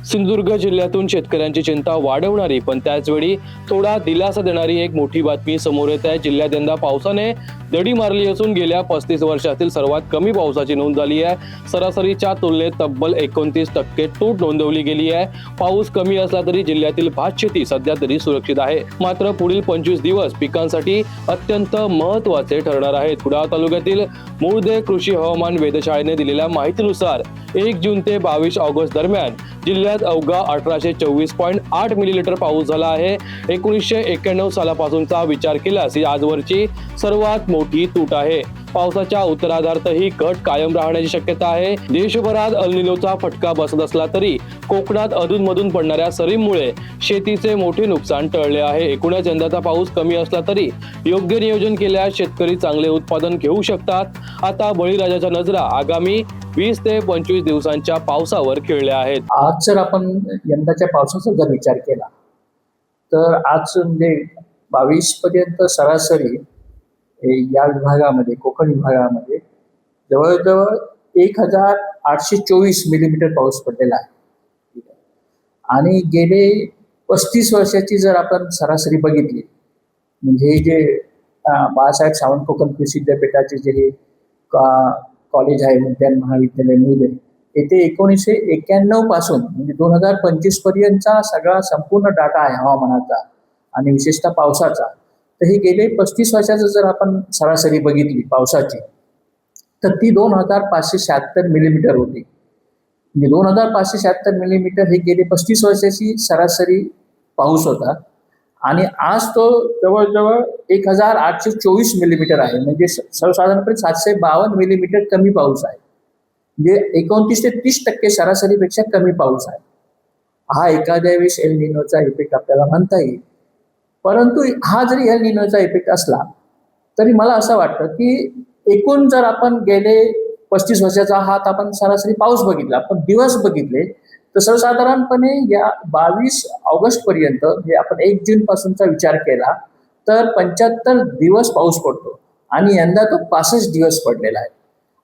सिंधुदुर्ग जिल्ह्यातून शेतकऱ्यांची चिंता वाढवणारी पण त्याचवेळी थोडा दिलासा देणारी एक मोठी बातमी समोर येत आहे। जिल्ह्यात यंदा पावसाने दडी मारली असून गेल्या 35 वर्षातील सर्वात कमी पावसाची नोंद झाली आहे। सरासरीच्या तुलनेत तब्बल 29% तूट नोंदवली गेली आहे। पाऊस कमी असला तरी जिल्ह्यातील भात शेती सध्या तरी सुरक्षित आहे, मात्र पुढील 25 दिवस पिकांसाठी अत्यंत महत्त्वाचे ठरणार आहेत। कुडाळ तालुक्यातील मूळदे कृषी हवामान वेधशाळेने दिलेल्या माहितीनुसार 1 जून ते 22 ऑगस्ट दरम्यान जिल्ह्यात अवघा 1824.8 मिलीमीटर पाऊस झाला आहे। 1991 सालापासूनचा विचार केल्यास ही आजवरची सर्वात मोठी तूट आहे। पावसाच्या उत्तरार्धातही घट कायम राहण्याची शक्यता आहे। देशभरात अल निनोचा फटका बसत असला तरी कोकणात अधूनमधून पडणाऱ्या सरींमुळे शेतीचे मोठे नुकसान टळले आहे। एकूणच यंदाचा पाऊस कमी असला तरी योग्य नियोजन केल्यास शेतकरी चांगले उत्पादन घेऊ शकतात। आता बळीराजाच्या नजरा आगामी 20 ते 25 दिवसांच्या पावसावर खिळल्या आहेत। आज जर आपण यंदाच्या पावसाचा जर विचार केला तर आज म्हणजे 22 पर्यंत सरासरी या विभागामध्ये, कोकण विभागामध्ये जवळजवळ 1824 मिलीमीटर पाऊस पडलेला आहे। आणि गेले 35 वर्षाची जर आपण सरासरी बघितली, म्हणजे जे बाळासाहेब सावंत कोकण कृषी विद्यापीठाचे जे कॉलेज आहे, उद्यान महाविद्यालय मूळदे, येथे 1991 पासून म्हणजे 2025 पर्यंतचा सगळा संपूर्ण डाटा आहे हवामानाचा आणि विशेषतः पावसाचा। तर ही गेले 35 वर्षाचं जर आपण सरासरी बघितली पावसाची, तर ती 2576 मिलीमीटर होती। म्हणजे 2576 मिलीमीटर हे गेले 35 वर्षाची सरासरी पाऊस होता आणि आज तो जवळजवळ 1824 मिलीमीटर आहे। म्हणजे सर्वसाधारणपणे 752 मिलीमीटर कमी पाऊस आहे। म्हणजे 29 ते 30% सरासरीपेक्षा कमी पाऊस आहे। हा एखाद्या वेळेस एल निनोचा इफेक्ट आपल्याला म्हणता येईल, परंतु हा जरी एल निनोचा इफेक्ट असला तरी मला असं वाटतं की एकूण जर आपण गेले 35 वर्षाचा हात आपण सरासरी पाऊस बघितला, पण दिवस बघितले तर सर्वसाधारणपणे या 22 ऑगस्ट पर्यंत म्हणजे आपण 1 जून पासूनचा विचार केला तर 75 दिवस पाऊस पडतो आणि यंदा तो 65 दिवस पडलेला आहे।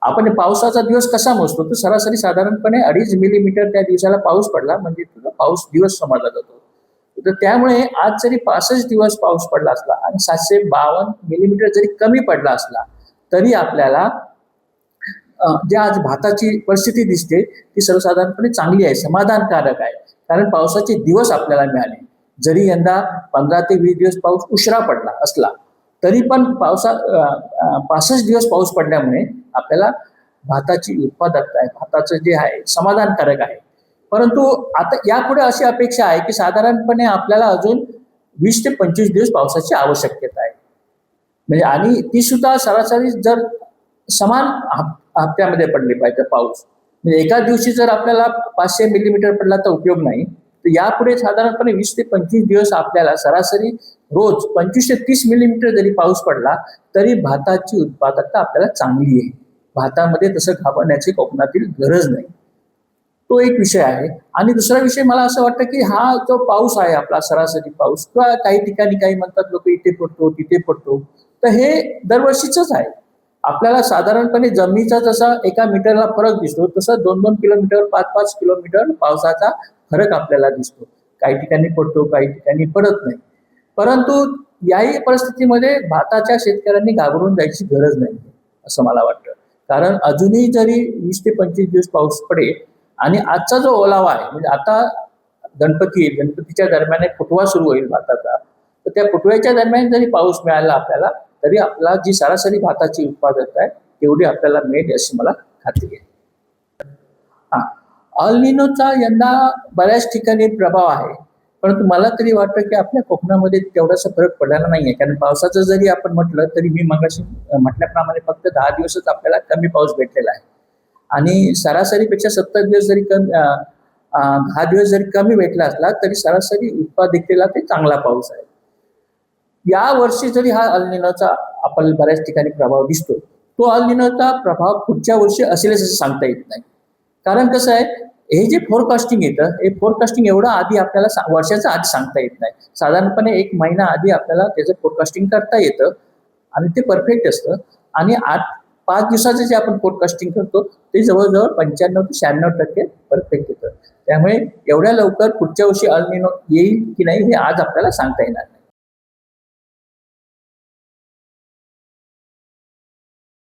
आपण पावसाचा दिवस कसा मोजतो तर सरासरी साधारणपणे 2.5 मिलीमीटर त्या दिवसाला पाऊस पडला म्हणजे तुझा पाऊस दिवस समजला जातो। तर त्यामुळे आज जरी 65 दिवस पाऊस पडला असला आणि 752 मिलीमीटर जरी कमी पडला असला तरी आपल्याला जे आज भाताची परिस्थिती दिसते ती सर्वसाधारणपणे चांगली आहे, समाधानकारक आहे। कारण पावसाचे दिवस आपल्याला मिळाले, जरी यंदा 15 ते 20 दिवस पाऊस उशिरा पडला असला तरी पण 65 दिवस पाऊस पडल्यामुळे आपल्याला भाताची उत्पादकता आहे, भाताचं जे आहे समाधानकारक आहे। परंतु आता यापुढे अशी अपेक्षा आहे की साधारणपणे आपल्याला अजून 20 ते 25 दिवस पावसाची आवश्यकता आहे। म्हणजे आणि ती सुद्धा सरासरी जर समान हप्त्यामध्ये पडली पाहिजे पाऊस। म्हणजे एका दिवशी जर आपल्याला 500 मिलीमीटर पडला तर उपयोग नाही, तर यापुढे साधारणपणे 20 ते 25 दिवस आपल्याला सरासरी रोज 25 ते 30 मिलीमीटर जरी पाऊस पडला तरी भाताची उत्पादकता आपल्याला चांगली आहे। भातामध्ये तसं घाबरण्याची कोकणातील गरज नाही, तो एक विषय आहे। आणि दुसरा विषय मला असं वाटतं की हा जो पाऊस आहे आपला सरासरी पाऊस, किंवा काही ठिकाणी काही म्हणतात लोक इथे पडतो तिथे पडतो, तर हे दरवर्षीच आहे। आपल्याला साधारणपणे जमिनीचा जसा एका मीटरला फरक दिसतो तसा 2-2 किलोमीटर 5-5 किलोमीटर पावसाचा फरक आपल्याला दिसतो। काही ठिकाणी पडतो, काही ठिकाणी पडत नाही। परंतु याही परिस्थितीमध्ये भाताच्या शेतकऱ्यांनी घाबरून जायची गरज नाही असं मला वाटतं। कारण अजूनही जरी 20 ते 25 दिवस पाऊस पडेल आणि आजचा जो ओलावा आहे, म्हणजे आता गणपतीच्या दरम्यान एक फुटवा सुरू होईल भाताचा, तर त्या फुटव्याच्या दरम्यान जरी पाऊस मिळाला आपल्याला तरी आपला जी सरासरी भाताची उत्पादकता आहे तेवढी आपल्याला मिळेल अशी मला खात्री आहे। अल निनोचा यंदा बऱ्याच ठिकाणी प्रभाव आहे, परंतु मला तरी वाटतं की आपल्या कोकणामध्ये तेवढासा फरक पडलेला नाहीये। कारण पावसाचं जरी आपण म्हटलं तरी मी मगाशी म्हटल्याप्रमाणे फक्त 10 दिवसच आपल्याला कमी पाऊस भेटलेला आहे आणि सरासरीपेक्षा 70 दिवस जरी 10 दिवस जरी कमी भेटला असला तरी सरासरी उत्पादकतेला ते चांगला पाऊस आहे। या वर्षी जरी हा अल निनोचा आपल्याला बऱ्याच ठिकाणी प्रभाव दिसतो, तो अल निनोचा प्रभाव पुढच्या वर्षी असेलच असं सांगता येत नाही। कारण कसं आहे, हे जे फोरकास्टिंग येतं हे फोरकास्टिंग एवढं आधी आपल्याला वर्षाच्या आधी सांगता येत नाही। साधारणपणे 1 महिना आधी आपल्याला त्याचं फोरकास्टिंग करता येतं आणि ते परफेक्ट असतं। आणि 5 दिवसाचं जे आपण फोरकास्टिंग करतो ते जवळजवळ 95 ते 96% परफेक्ट येतं। त्यामुळे एवढ्या लवकर पुढच्या वर्षी अल्निनो येईल की नाही हे आज आपल्याला सांगता येणार नाही.